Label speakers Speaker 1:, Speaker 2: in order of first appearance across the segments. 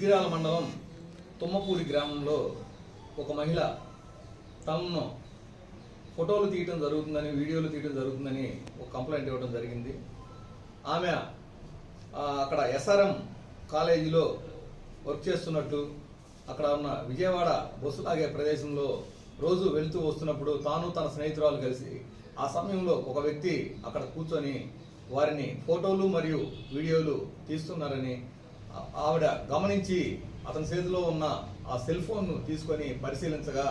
Speaker 1: దుగ్గిరాల మండలం తుమ్మపూడి గ్రామంలో ఒక మహిళ తనను ఫోటోలు తీయటం జరుగుతుందని, వీడియోలు తీయటం జరుగుతుందని ఒక కంప్లైంట్ ఇవ్వడం జరిగింది. ఆమె అక్కడ ఎస్ఆర్ఎం కాలేజీలో వర్క్ చేస్తున్నట్టు, అక్కడ ఉన్న విజయవాడ బస్సు లాగే ప్రదేశంలో రోజు వెళ్తూ వస్తున్నప్పుడు తాను తన స్నేహితురాలు కలిసి ఆ సమయంలో ఒక వ్యక్తి అక్కడ కూర్చొని వారిని ఫోటోలు మరియు వీడియోలు తీస్తున్నారని ఆవిడ గమనించి అతని చేతిలో ఉన్న ఆ సెల్ ఫోన్ను తీసుకొని పరిశీలించగా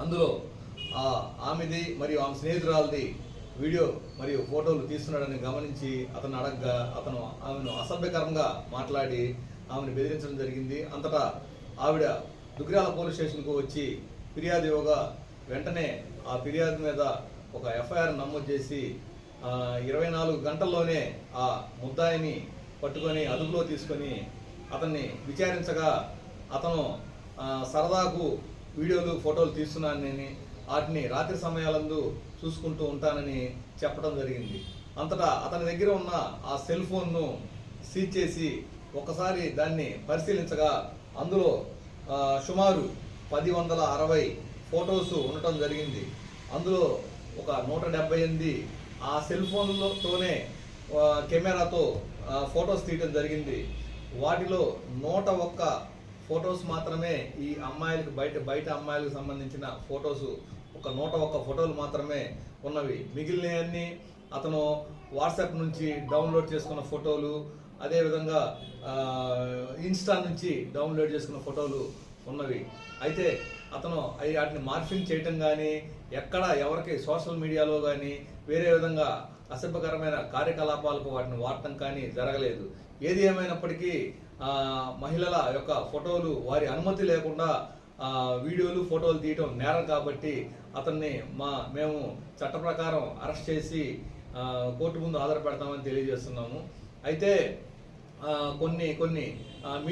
Speaker 1: అందులో ఆమెది మరియు ఆమె స్నేహితురాలది వీడియో మరియు ఫోటోలు తీస్తున్నాడని గమనించి అతను అడగగా అతను ఆమెను అసభ్యకరంగా మాట్లాడి ఆమెను బెదిరించడం జరిగింది. అంతటా ఆవిడ దుగ్గిరాల పోలీస్ స్టేషన్కు వచ్చి ఫిర్యాదు ఇవ్వగా వెంటనే ఆ ఫిర్యాదు మీద ఒక ఎఫ్ఐఆర్ నమోదు చేసి 24 గంటల్లోనే ఆ ముద్దాయిని పట్టుకొని అదుపులో తీసుకొని అతన్ని విచారించగా అతను సరదాకు వీడియోలు ఫోటోలు తీస్తున్నానని, వాటిని రాత్రి సమయాలందు చూసుకుంటూ ఉంటానని చెప్పడం జరిగింది. అంతటా అతని దగ్గర ఉన్న ఆ సెల్ ఫోన్ను సీజ్ చేసి ఒకసారి దాన్ని పరిశీలించగా అందులో సుమారు 160 ఫొటోస్ ఉండటం జరిగింది. అందులో ఒక 178 ఆ సెల్ ఫోన్లతోనే కెమెరాతో ఫొటోస్ తీయటం జరిగింది. వాటిలో 101 ఫొటోస్ మాత్రమే ఈ అమ్మాయిలకు బయట అమ్మాయిలకు సంబంధించిన ఫొటోస్, ఒక 101 ఫోటోలు మాత్రమే ఉన్నవి. మిగిలినవన్నీ అతను వాట్సాప్ నుంచి డౌన్లోడ్ చేసుకున్న ఫోటోలు, అదేవిధంగా ఇన్స్టా నుంచి డౌన్లోడ్ చేసుకున్న ఫోటోలు ఉన్నవి. అయితే అతను వాటిని మార్ఫింగ్ చేయటం కానీ, ఎక్కడ ఎవరికి సోషల్ మీడియాలో కానీ వేరే విధంగా అసభ్యకరమైన కార్యకలాపాలకు వాటిని వాడటం కానీ జరగలేదు. ఏది ఏమైనప్పటికీ మహిళల యొక్క ఫోటోలు వారి అనుమతి లేకుండా వీడియోలు ఫోటోలు తీయటం నేరం కాబట్టి అతన్ని మేము చట్ట ప్రకారం అరెస్ట్ చేసి కోర్టు ముందు హాజరుపెడతామని తెలియజేస్తున్నాము. అయితే కొన్ని మీడియా